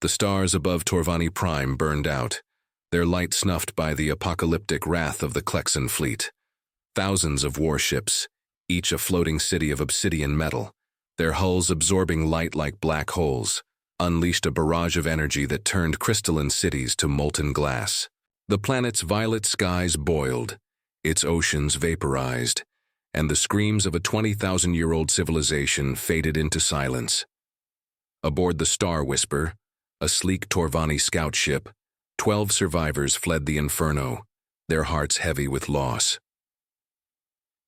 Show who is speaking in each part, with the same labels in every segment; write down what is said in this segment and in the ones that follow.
Speaker 1: The stars above Torvani Prime burned out, their light snuffed by the apocalyptic wrath of the Klexan fleet. Thousands of warships, each a floating city of obsidian metal, their hulls absorbing light like black holes, unleashed a barrage of energy that turned crystalline cities to molten glass. The planet's violet skies boiled, its oceans vaporized, and the screams of a 20,000-year-old civilization faded into silence. Aboard the Star Whisper, a sleek Torvani scout ship, 12 survivors fled the inferno, their hearts heavy with loss.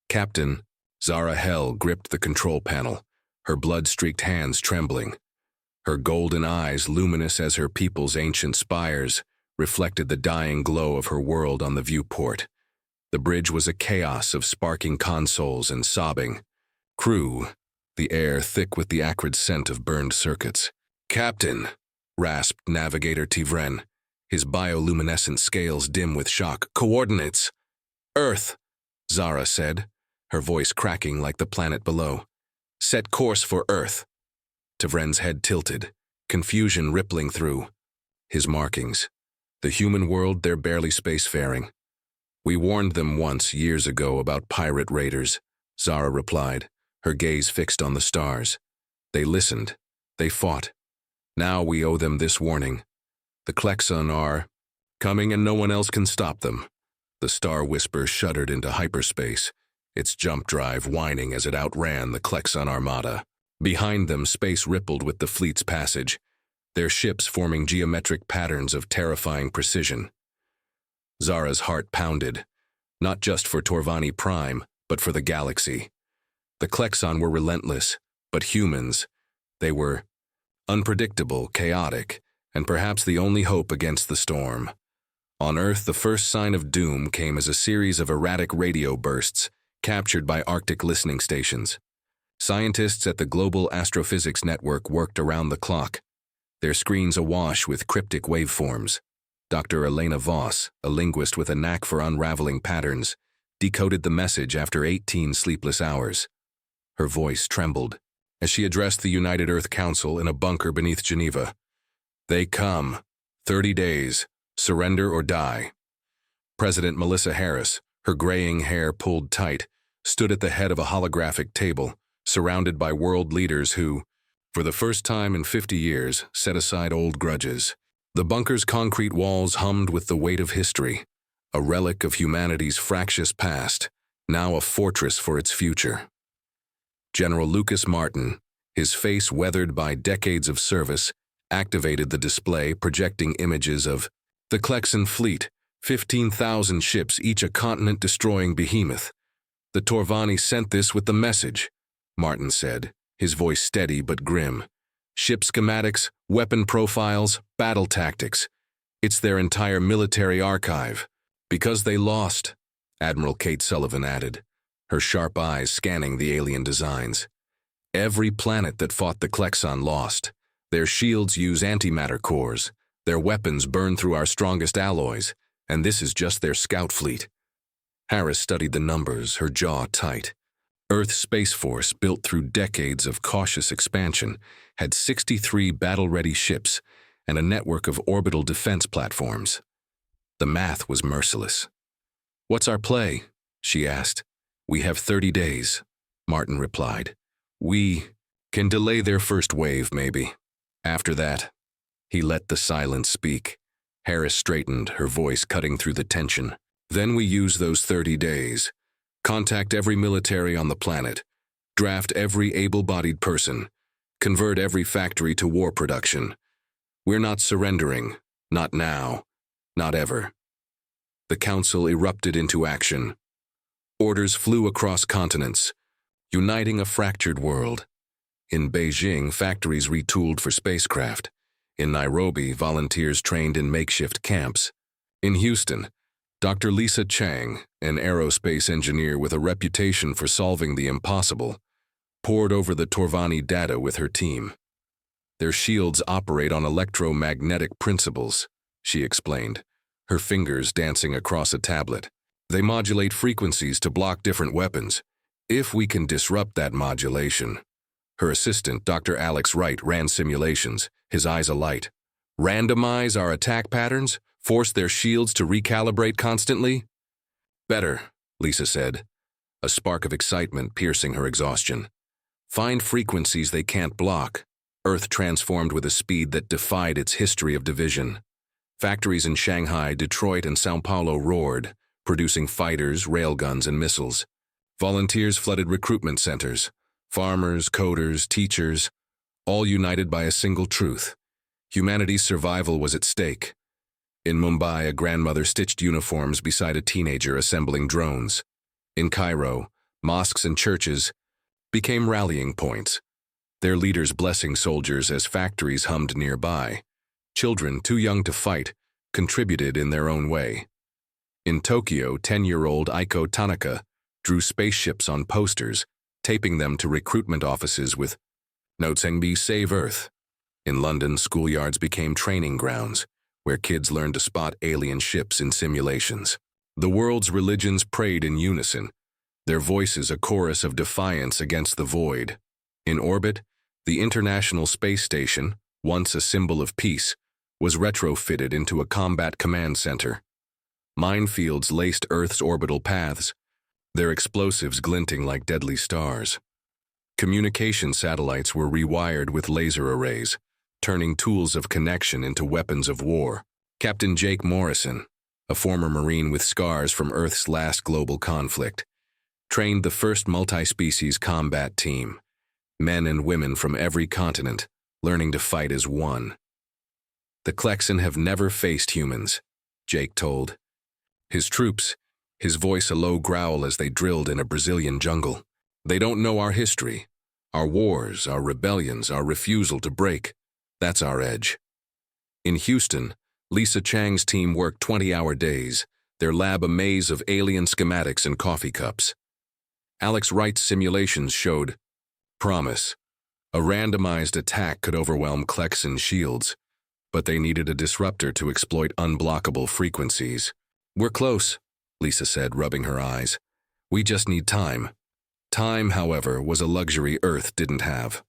Speaker 1: Captain Zara Hell gripped the control panel, her blood-streaked hands trembling. Her golden eyes, luminous as her people's ancient spires, reflected the dying glow of her world on the viewport. The bridge was a chaos of sparking consoles and sobbing. Crew, the air thick with the acrid scent of burned circuits. "Captain," rasped Navigator Tivren, his bioluminescent scales dim with shock. "Coordinates." "Earth," Zara said, her voice cracking like the planet below. "Set course for Earth." Tivren's head tilted, confusion rippling through. His markings. The human world, they're barely spacefaring. "We warned them once, years ago, about pirate raiders," Zara replied, her gaze fixed on the stars. "They listened. They fought. Now we owe them this warning. The Klexan are coming and no one else can stop them." The Star Whisper shuddered into hyperspace, its jump drive whining as it outran the Klexan armada. Behind them, space rippled with the fleet's passage, their ships forming geometric patterns of terrifying precision. Zara's heart pounded, not just for Torvani Prime, but for the galaxy. The Klexan were relentless, but humans, they were unpredictable, chaotic, and perhaps the only hope against the storm. On Earth, the first sign of doom came as a series of erratic radio bursts, captured by Arctic listening stations. Scientists at the Global Astrophysics Network worked around the clock, their screens awash with cryptic waveforms. Dr. Elena Voss, a linguist with a knack for unraveling patterns, decoded the message after 18 sleepless hours. Her voice trembled as she addressed the United Earth Council in a bunker beneath Geneva. "They come. 30 days. Surrender or die." President Melissa Harris, her graying hair pulled tight, stood at the head of a holographic table, surrounded by world leaders who, for the first time in 50 years, set aside old grudges. The bunker's concrete walls hummed with the weight of history, a relic of humanity's fractious past, now a fortress for its future. General Lucas Martin, his face weathered by decades of service, activated the display projecting images of the Klexan fleet, 15,000 ships, each a continent-destroying behemoth. "The Torvani sent this with the message," Martin said, his voice steady but grim. "Ship schematics, weapon profiles, battle tactics. It's their entire military archive. Because they lost," Admiral Kate Sullivan added, her sharp eyes scanning the alien designs. "Every planet that fought the Klexan lost. Their shields use antimatter cores. Their weapons burn through our strongest alloys, and this is just their scout fleet." Harris studied the numbers, her jaw tight. Earth's Space Force, built through decades of cautious expansion, had 63 battle-ready ships and a network of orbital defense platforms. The math was merciless. "What's our play?" she asked. "We have 30 days," Martin replied. "We can delay their first wave, maybe. After that," he let the silence speak. Harris straightened, her voice cutting through the tension. "Then we use those 30 days. Contact every military on the planet. Draft every able-bodied person. Convert every factory to war production. We're not surrendering. Not now. Not ever." The council erupted into action. Orders flew across continents, uniting a fractured world. In Beijing, factories retooled for spacecraft. In Nairobi, volunteers trained in makeshift camps. In Houston, Dr. Lisa Chang, an aerospace engineer with a reputation for solving the impossible, pored over the Torvani data with her team. "Their shields operate on electromagnetic principles," she explained, her fingers dancing across a tablet. "They modulate frequencies to block different weapons. If we can disrupt that modulation..." Her assistant, Dr. Alex Wright, ran simulations, his eyes alight. Randomize our attack patterns? Force their shields to recalibrate constantly? Better, Lisa said, a spark of excitement piercing her exhaustion. Find frequencies they can't block. Earth transformed with a speed that defied its history of division. Factories in Shanghai, Detroit, and Sao Paulo roared, producing fighters, railguns, and missiles. Volunteers flooded recruitment centers. Farmers, coders, teachers, all united by a single truth. Humanity's survival was at stake. In Mumbai, a grandmother stitched uniforms beside a teenager assembling drones. In Cairo, mosques and churches became rallying points, their leaders blessing soldiers as factories hummed nearby. Children, too young to fight, contributed in their own way. In Tokyo, 10-year-old Aiko Tanaka drew spaceships on posters, taping them to recruitment offices with "Notsengbi Save Earth." In London, schoolyards became training grounds, where kids learned to spot alien ships in simulations. The world's religions prayed in unison, their voices a chorus of defiance against the void. In orbit, the International Space Station, once a symbol of peace, was retrofitted into a combat command center. Minefields laced Earth's orbital paths, their explosives glinting like deadly stars. Communication satellites were rewired with laser arrays, turning tools of connection into weapons of war. Captain Jake Morrison, a former Marine with scars from Earth's last global conflict, trained the first multi-species combat team, men and women from every continent, learning to fight as one. The Klexan have never faced humans, Jake told. His troops, his voice a low growl as they drilled in a Brazilian jungle. They don't know our history, our wars, our rebellions, our refusal to break. That's our edge. In Houston, Lisa Chang's team worked 20-hour days, their lab a maze of alien schematics and coffee cups. Alex Wright's simulations showed promise. A randomized attack could overwhelm Klexan shields, but they needed a disruptor to exploit unblockable frequencies. We're close, Lisa said, rubbing her eyes. We just need time. Time, however, was a luxury Earth didn't have.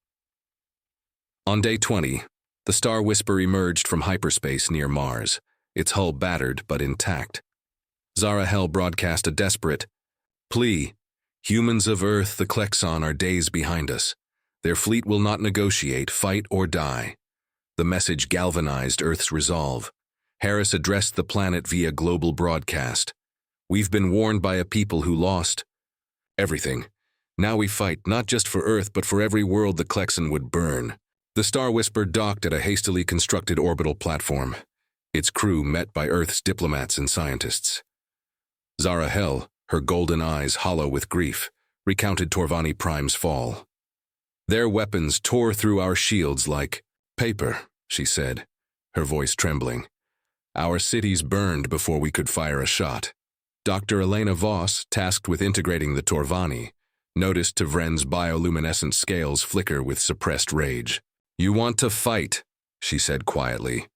Speaker 1: On day 20, the Star Whisper emerged from hyperspace near Mars, its hull battered but intact. Zara Hell broadcast a desperate plea. Humans of Earth, the Klexan, are days behind us. Their fleet will not negotiate, fight or die. The message galvanized Earth's resolve. Harris addressed the planet via global broadcast. We've been warned by a people who lost everything. Now we fight, not just for Earth, but for every world the Klexan would burn. The Star Whisper docked at a hastily constructed orbital platform, its crew met by Earth's diplomats and scientists. Zara Hell, her golden eyes hollow with grief, recounted Torvani Prime's fall. Their weapons tore through our shields like paper, she said, her voice trembling. Our cities burned before we could fire a shot. Dr. Elena Voss, tasked with integrating the Torvani, noticed Tavren's bioluminescent scales flicker with suppressed rage. You want to fight, she said quietly.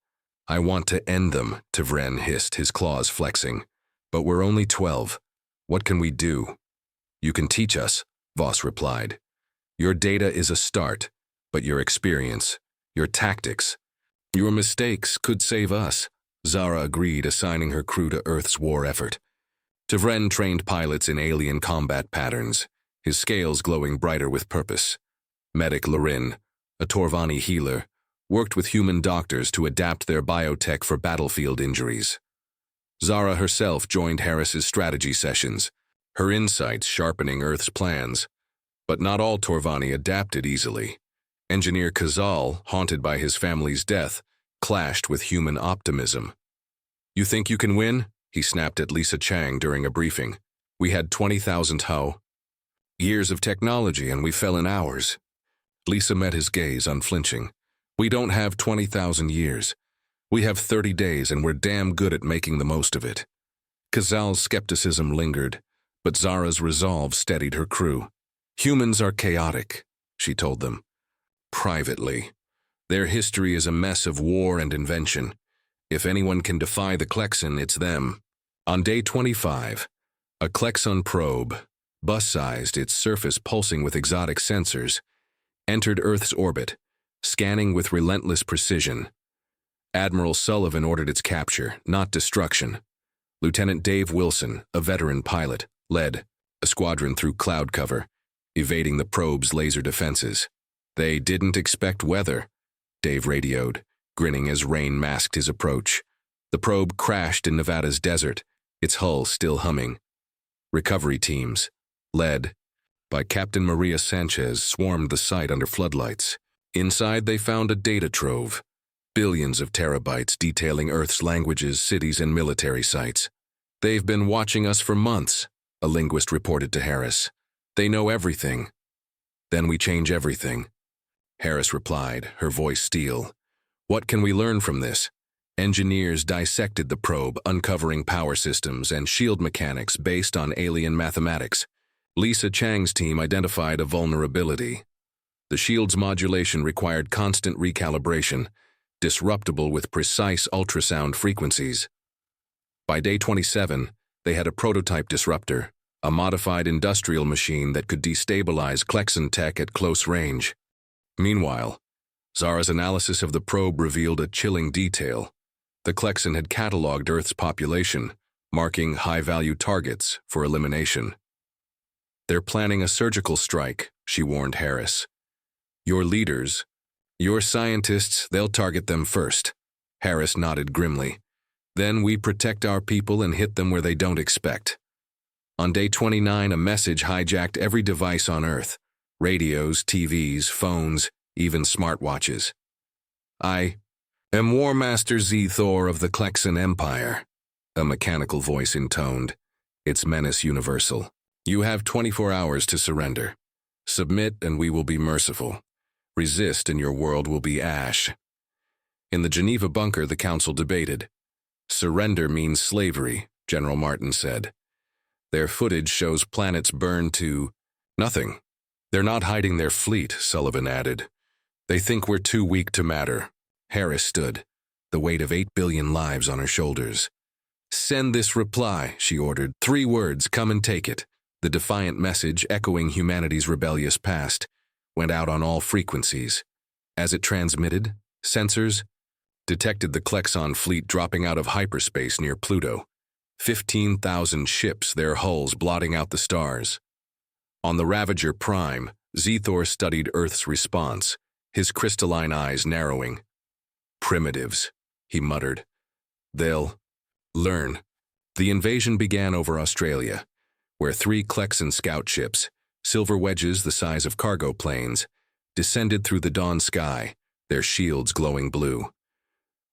Speaker 1: I want to end them, Tavren hissed, his claws flexing. But we're only 12. What can we do? You can teach us, Voss replied. Your data is a start, but your experience, your tactics, your mistakes could save us. Zara agreed, assigning her crew to Earth's war effort. Tavren trained pilots in alien combat patterns, his scales glowing brighter with purpose. Medic Lorin, a Torvani healer, worked with human doctors to adapt their biotech for battlefield injuries. Zara herself joined Harris's strategy sessions, her insights sharpening Earth's plans. But not all Torvani adapted easily. Engineer Kazal, haunted by his family's death, clashed with human optimism. You think you can win? He snapped at Lisa Chang during a briefing. We had 20,000 years of technology and we fell in hours. Lisa met his gaze, unflinching. We don't have 20,000 years. We have 30 days and we're damn good at making the most of it. Kazal's skepticism lingered, but Zara's resolve steadied her crew. Humans are chaotic, she told them. Privately. Their history is a mess of war and invention. If anyone can defy the Klexan, it's them. On day 25, a Klexan probe, bus-sized, its surface pulsing with exotic sensors, entered Earth's orbit, scanning with relentless precision. Admiral Sullivan ordered its capture, not destruction. Lieutenant Dave Wilson, a veteran pilot, led a squadron through cloud cover, evading the probe's laser defenses. They didn't expect weather, Dave radioed, grinning as rain masked his approach. The probe crashed in Nevada's desert, its hull still humming. Recovery teams, led by Captain Maria Sanchez, swarmed the site under floodlights. Inside, they found a data trove, billions of terabytes detailing Earth's languages, cities, and military sites. They've been watching us for months, a linguist reported to Harris. They know everything. Then we change everything. Harris replied, her voice steel. What can we learn from this? Engineers dissected the probe, uncovering power systems and shield mechanics based on alien mathematics. Lisa Chang's team identified a vulnerability. The shield's modulation required constant recalibration, disruptible with precise ultrasound frequencies. By day 27, they had a prototype disruptor, a modified industrial machine that could destabilize Klexon tech at close range. Meanwhile, Zara's analysis of the probe revealed a chilling detail. The Klexon had cataloged Earth's population, marking high-value targets for elimination. They're planning a surgical strike, she warned Harris. Your leaders, your scientists, they'll target them first. Harris nodded grimly. Then we protect our people and hit them where they don't expect. On day 29, a message hijacked every device on Earth. Radios, TVs, phones, even smartwatches. I am War Master Zethor of the Klexon Empire, a mechanical voice intoned, its menace universal. You have 24 hours to surrender. Submit and we will be merciful. Resist and your world will be ash. In the Geneva bunker, the council debated. Surrender means slavery, General Martin said. Their footage shows planets burned to nothing. They're not hiding their fleet, Sullivan added. They think we're too weak to matter. Harris stood, the weight of 8 billion lives on her shoulders. Send this reply, she ordered. 3 words, come and take it. The defiant message, echoing humanity's rebellious past, went out on all frequencies. As it transmitted, sensors detected the Klexon fleet dropping out of hyperspace near Pluto. 15,000 ships, their hulls blotting out the stars. On the Ravager Prime, Zethor studied Earth's response, his crystalline eyes narrowing. Primitives, he muttered. They'll learn. The invasion began over Australia, where 3 Klexon scout ships, silver wedges the size of cargo planes, descended through the dawn sky, their shields glowing blue.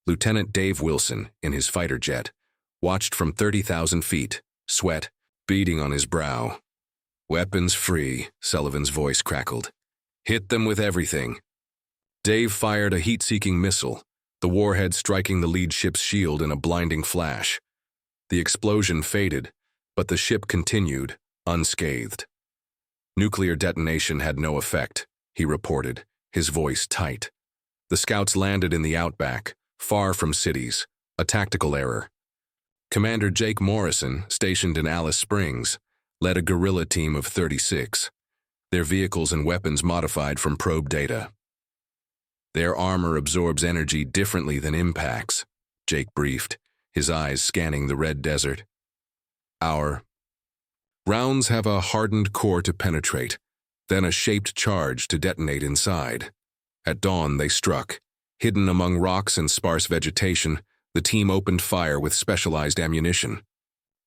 Speaker 1: Lieutenant Dave Wilson, in his fighter jet, watched from 30,000 feet, sweat beading on his brow. Weapons free, Sullivan's voice crackled. Hit them with everything. Dave fired a heat-seeking missile, the warhead striking the lead ship's shield in a blinding flash. The explosion faded, but the ship continued, unscathed. Nuclear detonation had no effect, he reported, his voice tight. The scouts landed in the outback, far from cities, a tactical error. Commander Jake Morrison, stationed in Alice Springs, led a guerrilla team of 36, their vehicles and weapons modified from probe data. Their armor absorbs energy differently than impacts, Jake briefed, his eyes scanning the red desert. Our rounds have a hardened core to penetrate, then a shaped charge to detonate inside. At dawn, they struck. Hidden among rocks and sparse vegetation, the team opened fire with specialized ammunition.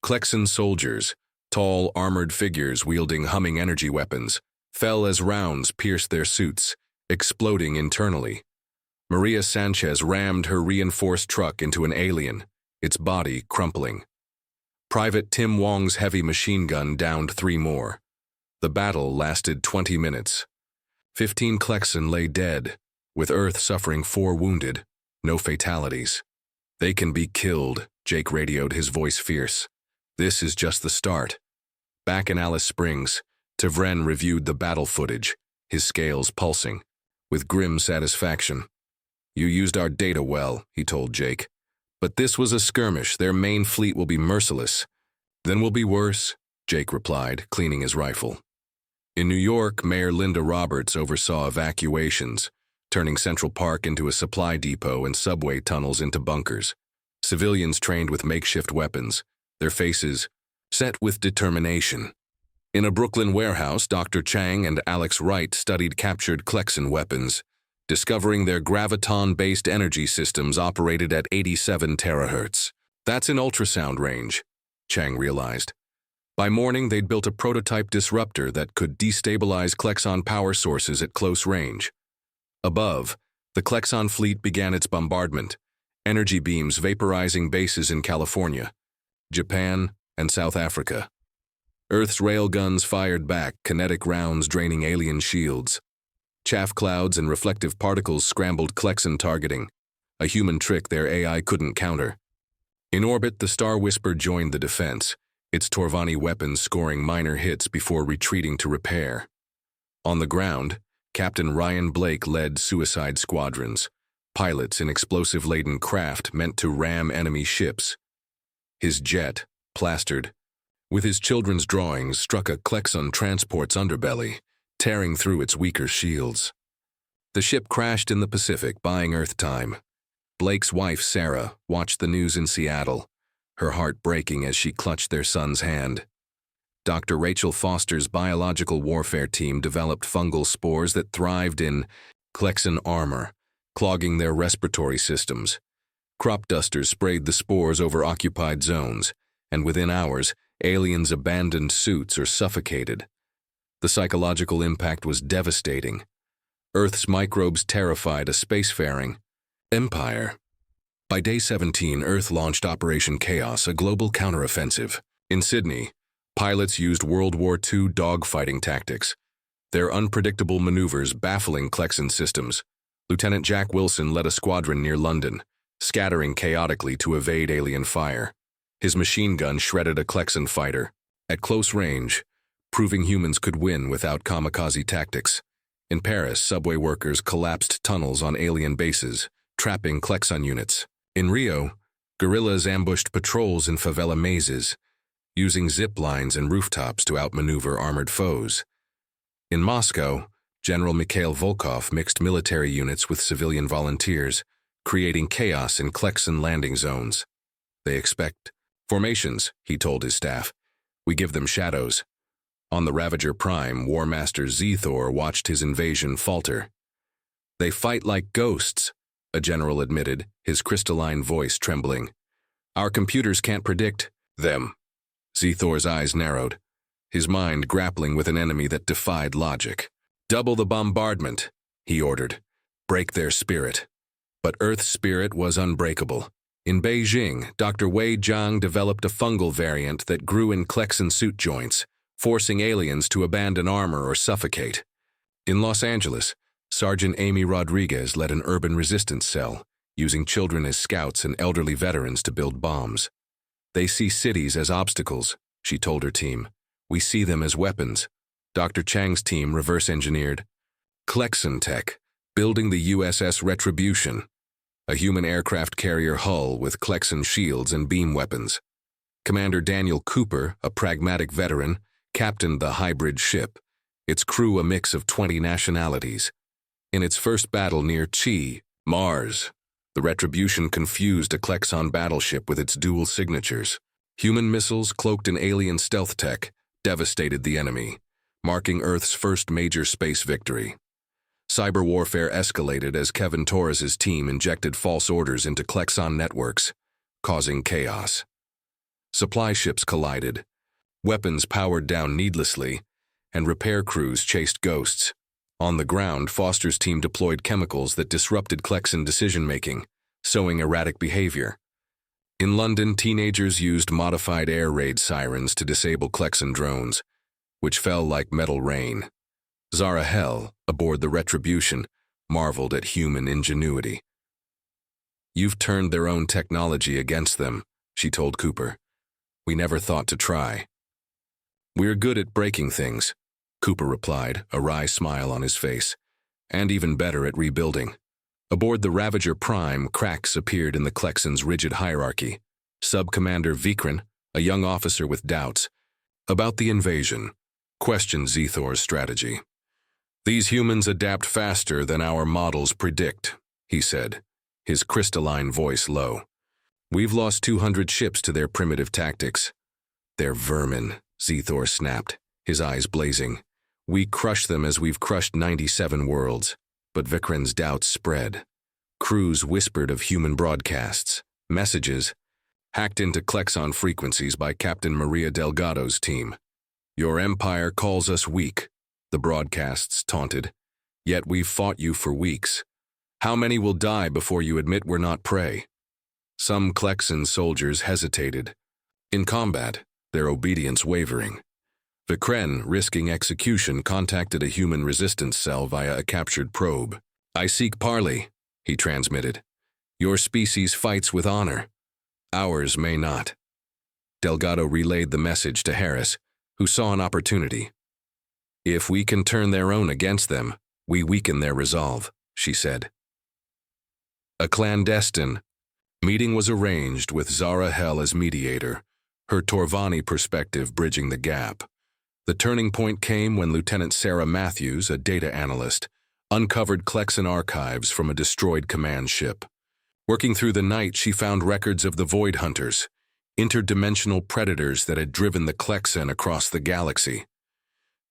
Speaker 1: Klexon soldiers, tall, armored figures wielding humming energy weapons, fell as rounds pierced their suits, exploding internally. Maria Sanchez rammed her reinforced truck into an alien, its body crumpling. Private Tim Wong's heavy machine gun downed 3 more. The battle lasted 20 minutes. 15 Klexon lay dead, with Earth suffering 4 wounded, no fatalities. They can be killed, Jake radioed, his voice fierce. This is just the start. Back in Alice Springs, Tavren reviewed the battle footage, his scales pulsing, with grim satisfaction. You used our data well, he told Jake. But this was a skirmish. Their main fleet will be merciless. Then will be worse, Jake replied, cleaning his rifle. In New York, Mayor Linda Roberts oversaw evacuations, turning Central Park into a supply depot and subway tunnels into bunkers. Civilians trained with makeshift weapons, their faces set with determination. In a Brooklyn warehouse, Dr. Chang and Alex Wright studied captured Klexan weapons, discovering their graviton-based energy systems operated at 87 terahertz. That's in ultrasound range, Chang realized. By morning, they'd built a prototype disruptor that could destabilize Klexan power sources at close range. Above, the Klexan fleet began its bombardment, energy beams vaporizing bases in California, Japan, and South Africa. Earth's railguns fired back, kinetic rounds draining alien shields. Chaff clouds and reflective particles scrambled Klexan targeting, a human trick their AI couldn't counter. In orbit, the Star Whisper joined the defense, its Torvani weapons scoring minor hits before retreating to repair. On the ground, Captain Ryan Blake led suicide squadrons, pilots in explosive-laden craft meant to ram enemy ships. His jet, plastered with his children's drawings, struck a Klexan transport's underbelly, tearing through its weaker shields. The ship crashed in the Pacific, buying Earth time. Blake's wife, Sarah, watched the news in Seattle, her heart breaking as she clutched their son's hand. Dr. Rachel Foster's biological warfare team developed fungal spores that thrived in Klexan armor, clogging their respiratory systems. Crop dusters sprayed the spores over occupied zones, and within hours, aliens abandoned suits or suffocated. The psychological impact was devastating. Earth's microbes terrified a spacefaring empire. By day 17, Earth launched Operation Chaos, a global counteroffensive. In Sydney, pilots used World War II dogfighting tactics, their unpredictable maneuvers baffling Klexan systems. Lieutenant Jack Wilson led a squadron near London, scattering chaotically to evade alien fire. His machine gun shredded a Klexan fighter, at close range, proving humans could win without kamikaze tactics. In Paris, subway workers collapsed tunnels on alien bases, trapping Klexan units. In Rio, guerrillas ambushed patrols in favela mazes, using zip lines and rooftops to outmaneuver armored foes. In Moscow, General Mikhail Volkov mixed military units with civilian volunteers, creating chaos in Klexan landing zones. They expect formations, he told his staff. We give them shadows. On the Ravager Prime, War Master Zethor watched his invasion falter. They fight like ghosts, a general admitted, his crystalline voice trembling. Our computers can't predict them. Zethor's eyes narrowed, his mind grappling with an enemy that defied logic. Double the bombardment, he ordered. Break their spirit. But Earth's spirit was unbreakable. In Beijing, Dr. Wei Jiang developed a fungal variant that grew in Klexan suit joints, forcing aliens to abandon armor or suffocate. In Los Angeles, Sergeant Amy Rodriguez led an urban resistance cell, using children as scouts and elderly veterans to build bombs. They see cities as obstacles, she told her team. We see them as weapons. Dr. Chang's team reverse-engineered Klexan tech, building the USS Retribution, a human aircraft carrier hull with Klexan shields and beam weapons. Commander Daniel Cooper, a pragmatic veteran, captained the hybrid ship, its crew a mix of 20 nationalities. In its first battle near Chi, Mars, the Retribution confused a Klexan battleship with its dual signatures. Human missiles cloaked in alien stealth tech devastated the enemy, marking Earth's first major space victory. Cyber warfare escalated as Kevin Torres's team injected false orders into Klexan networks, causing chaos. Supply ships collided, weapons powered down needlessly, and repair crews chased ghosts. On the ground, Foster's team deployed chemicals that disrupted Klexan decision-making, sowing erratic behavior. In London, teenagers used modified air raid sirens to disable Klexan drones, which fell like metal rain. Zara Hell, aboard the Retribution, marveled at human ingenuity. You've turned their own technology against them, she told Cooper. We never thought to try. We're good at breaking things, Cooper replied, a wry smile on his face, and even better at rebuilding. Aboard the Ravager Prime, cracks appeared in the Klexan's rigid hierarchy. Sub-Commander Vikran, a young officer with doubts about the invasion, questioned Zethor's strategy. These humans adapt faster than our models predict, he said, his crystalline voice low. We've lost 200 ships to their primitive tactics. They're vermin, Zethor snapped, his eyes blazing. We crush them as we've crushed 97 worlds. But Vikren's doubts spread. Crews whispered of human broadcasts, messages, hacked into Klexon frequencies by Captain Maria Delgado's team. Your empire calls us weak, the broadcasts taunted. Yet we've fought you for weeks. How many will die before you admit we're not prey? Some Klexon soldiers hesitated. In combat, their obedience wavering. Vikren, risking execution, contacted a human resistance cell via a captured probe. I seek parley, he transmitted. Your species fights with honor. Ours may not. Delgado relayed the message to Harris, who saw an opportunity. If we can turn their own against them, we weaken their resolve, she said. A clandestine meeting was arranged with Zara Hell as mediator, her Torvani perspective bridging the gap. The turning point came when Lieutenant Sarah Matthews, a data analyst, uncovered Klexon archives from a destroyed command ship. Working through the night, she found records of the Void Hunters, interdimensional predators that had driven the Klexon across the galaxy.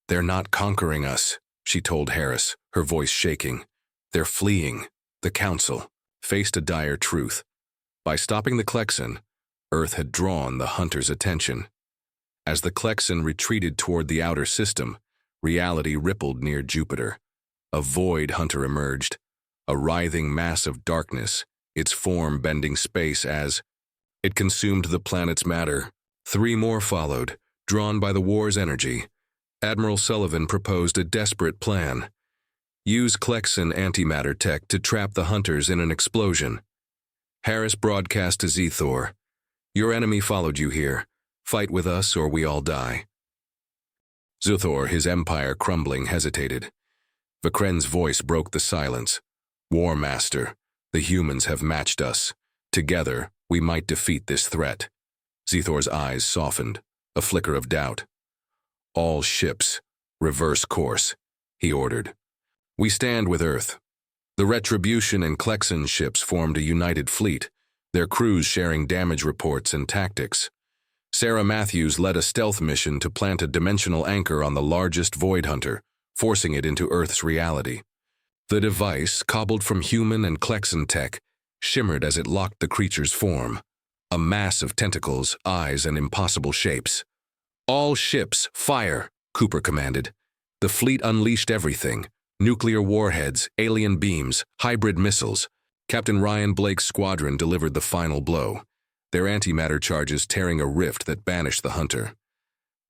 Speaker 1: They're not conquering us, she told Harris, her voice shaking. They're fleeing. The Council faced a dire truth. By stopping the Klexon, Earth had drawn the Hunters' attention. As the Klexon retreated toward the outer system, reality rippled near Jupiter. A Void Hunter emerged, a writhing mass of darkness, its form bending space as it consumed the planet's matter. 3 more followed, drawn by the war's energy. Admiral Sullivan proposed a desperate plan. Use Klexon antimatter tech to trap the Hunters in an explosion. Harris broadcast to Zethor. Your enemy followed you here. Fight with us or we all die. Zethor, his empire crumbling, hesitated. Vikren's voice broke the silence. War Master, the humans have matched us. Together, we might defeat this threat. Zethor's eyes softened, a flicker of doubt. All ships, reverse course, he ordered. We stand with Earth. The Retribution and Klexon ships formed a united fleet, their crews sharing damage reports and tactics. Sarah Matthews led a stealth mission to plant a dimensional anchor on the largest Void Hunter, forcing it into Earth's reality. The device, cobbled from human and Klexon tech, shimmered as it locked the creature's form. A mass of tentacles, eyes, and impossible shapes. All ships, fire, Cooper commanded. The fleet unleashed everything. Nuclear warheads, alien beams, hybrid missiles. Captain Ryan Blake's squadron delivered the final blow, their antimatter charges tearing a rift that banished the Hunter.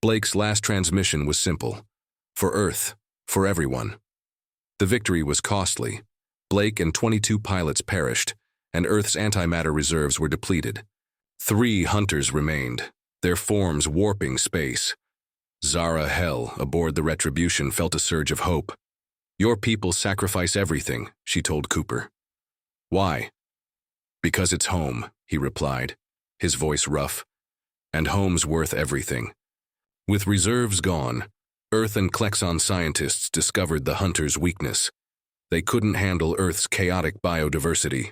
Speaker 1: Blake's last transmission was simple. For Earth, for everyone. The victory was costly. Blake and 22 pilots perished, and Earth's antimatter reserves were depleted. 3 Hunters remained, their forms warping space. Zara Hell, aboard the Retribution, felt a surge of hope. Your people sacrifice everything, she told Cooper. Why? Because it's home, he replied, his voice rough. And home's worth everything. With reserves gone, Earth and Klexon scientists discovered the Hunter's weakness. They couldn't handle Earth's chaotic biodiversity.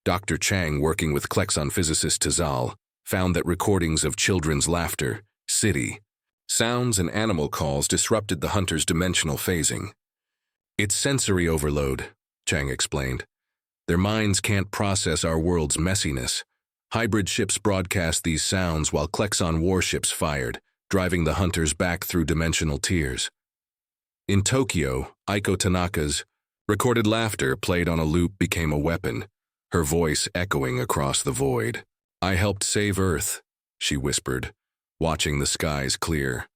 Speaker 1: Dr. Chang, working with Klexon physicist Tazal, found that recordings of children's laughter, city, sounds and animal calls disrupted the Hunter's dimensional phasing. It's sensory overload, Chang explained. Their minds can't process our world's messiness. Hybrid ships broadcast these sounds while Klexon warships fired, driving the Hunters back through dimensional tiers. In Tokyo, Aiko Tanaka's recorded laughter played on a loop became a weapon, her voice echoing across the void. I helped save Earth, she whispered, watching the skies clear.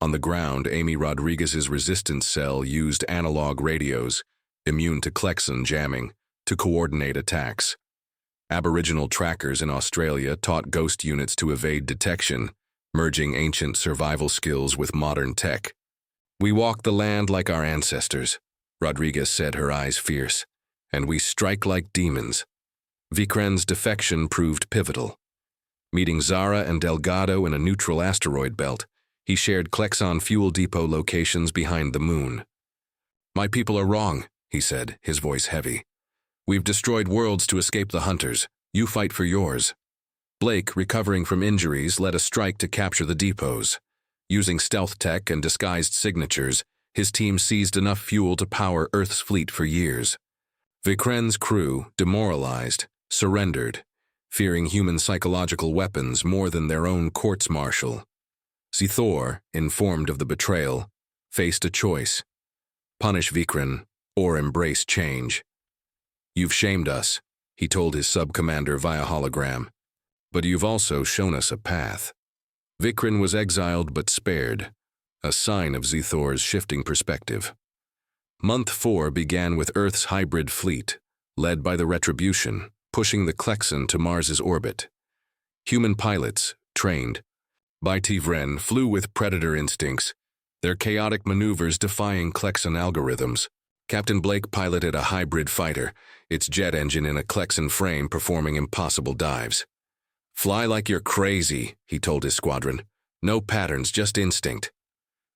Speaker 1: On the ground, Amy Rodriguez's resistance cell used analog radios, immune to Klexon jamming, to coordinate attacks. Aboriginal trackers in Australia taught ghost units to evade detection, merging ancient survival skills with modern tech. We walk the land like our ancestors, Rodriguez said, her eyes fierce, and we strike like demons. Vikren's defection proved pivotal. Meeting Zara and Delgado in a neutral asteroid belt, he shared Klexon fuel depot locations behind the moon. My people are wrong, he said, his voice heavy. We've destroyed worlds to escape the hunters. You fight for yours. Blake, recovering from injuries, led a strike to capture the depots. Using stealth tech and disguised signatures, his team seized enough fuel to power Earth's fleet for years. Vikren's crew, demoralized, surrendered, fearing human psychological weapons more than their own courts-martial. Zithor, informed of the betrayal, faced a choice: punish Vikren or embrace change. You've shamed us, he told his sub-commander via hologram, but you've also shown us a path. Vikren was exiled but spared, a sign of Zithor's shifting perspective. Month 4 began with Earth's hybrid fleet, led by the Retribution, pushing the Klexon to Mars's orbit. Human pilots, trained by Tivren, flew with predator instincts, their chaotic maneuvers defying Klexon algorithms. Captain Blake piloted a hybrid fighter, its jet engine in a Klexon frame performing impossible dives. Fly like you're crazy, he told his squadron. No patterns, just instinct.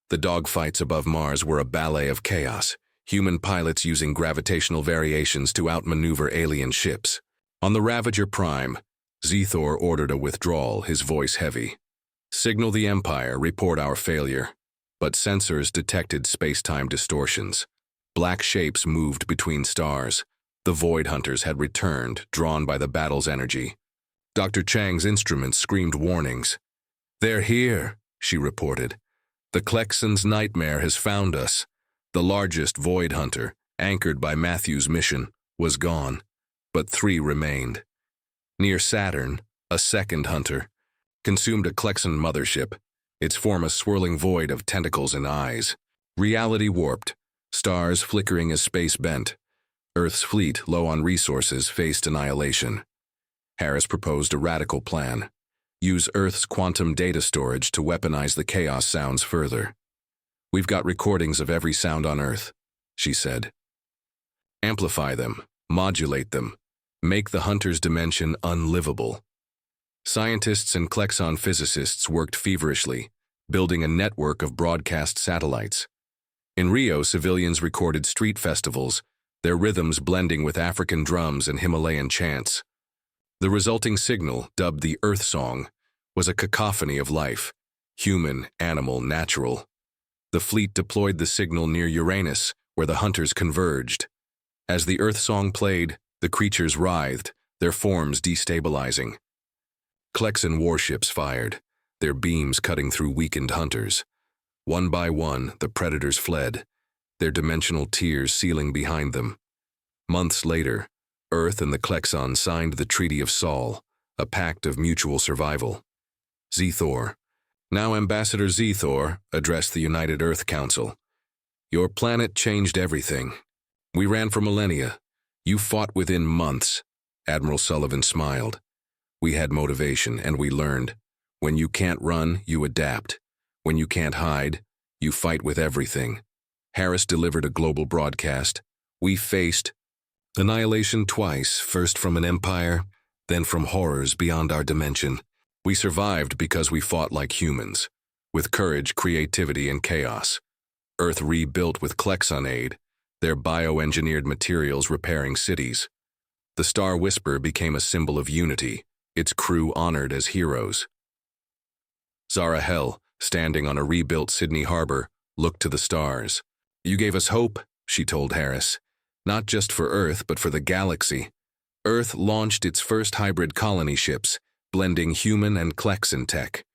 Speaker 1: The dogfights above Mars were a ballet of chaos, human pilots using gravitational variations to outmaneuver alien ships. On the Ravager Prime, Zithor ordered a withdrawal, his voice heavy. Signal the Empire, report our failure. But sensors detected space-time distortions. Black shapes moved between stars. The Void Hunters had returned, drawn by the battle's energy. Dr. Chang's instruments screamed warnings. They're here, she reported. The Klexon's nightmare has found us. The largest Void Hunter, anchored by Matthew's mission, was gone, but 3 remained. Near Saturn, a second hunter consumed a Klexon mothership, its form a swirling void of tentacles and eyes. Reality warped, stars flickering as space bent. Earth's fleet, low on resources, faced annihilation. Harris proposed a radical plan: use Earth's quantum data storage to weaponize the chaos sounds further. We've got recordings of every sound on Earth, she said. Amplify them, modulate them, make the hunter's dimension unlivable. Scientists and Klexon physicists worked feverishly, building a network of broadcast satellites. In Rio, civilians recorded street festivals, their rhythms blending with African drums and Himalayan chants. The resulting signal, dubbed the Earth Song, was a cacophony of life, human, animal, natural. The fleet deployed the signal near Uranus, where the hunters converged. As the Earth Song played, the creatures writhed, their forms destabilizing. Klexon warships fired, their beams cutting through weakened hunters. One by one, the predators fled, their dimensional tiers sealing behind them. Months later, Earth and the Klexon signed the Treaty of Sol, a pact of mutual survival. Zithor, now Ambassador Zithor, addressed the United Earth Council. Your planet changed everything. We ran for millennia. You fought within months. Admiral Sullivan smiled. We had motivation, and we learned. When you can't run, you adapt. When you can't hide, you fight with everything. Harris delivered a global broadcast. We faced annihilation twice, first from an empire, then from horrors beyond our dimension. We survived because we fought like humans, with courage, creativity, and chaos. Earth rebuilt with Klexon aid, their bioengineered materials repairing cities. The Star Whisper became a symbol of unity, its crew honored as heroes. Zara Hell, standing on a rebuilt Sydney Harbor, looked to the stars. You gave us hope, she told Harris. Not just for Earth, but for the galaxy. Earth launched its first hybrid colony ships, blending human and Klexon tech.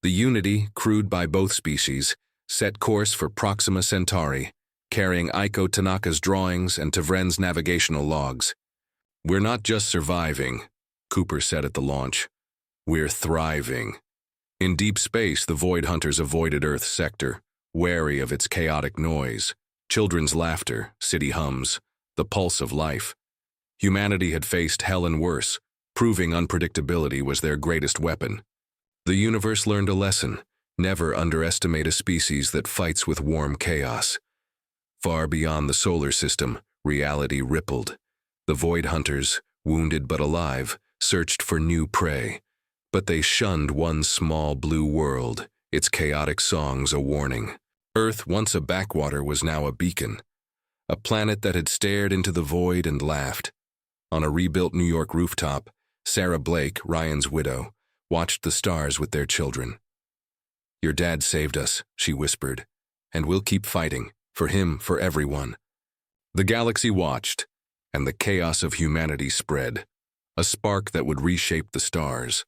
Speaker 1: The Unity, crewed by both species, set course for Proxima Centauri, carrying Aiko Tanaka's drawings and Tivren's navigational logs. We're not just surviving, Cooper said at the launch. We're thriving. In deep space, the Void Hunters avoided Earth's sector, wary of its chaotic noise, children's laughter, city hums, the pulse of life. Humanity had faced hell and worse, proving unpredictability was their greatest weapon. The universe learned a lesson: never underestimate a species that fights with warm chaos. Far beyond the solar system, reality rippled. The Void Hunters, wounded but alive, searched for new prey. But they shunned one small blue world, its chaotic songs a warning. Earth, once a backwater, was now a beacon. a planet that had stared into the void and laughed. On a rebuilt New York rooftop, Sarah Blake, Ryan's widow, watched the stars with their children. "Your dad saved us," she whispered, "and we'll keep fighting, for him, for everyone." The galaxy watched, and the chaos of humanity spread, a spark that would reshape the stars.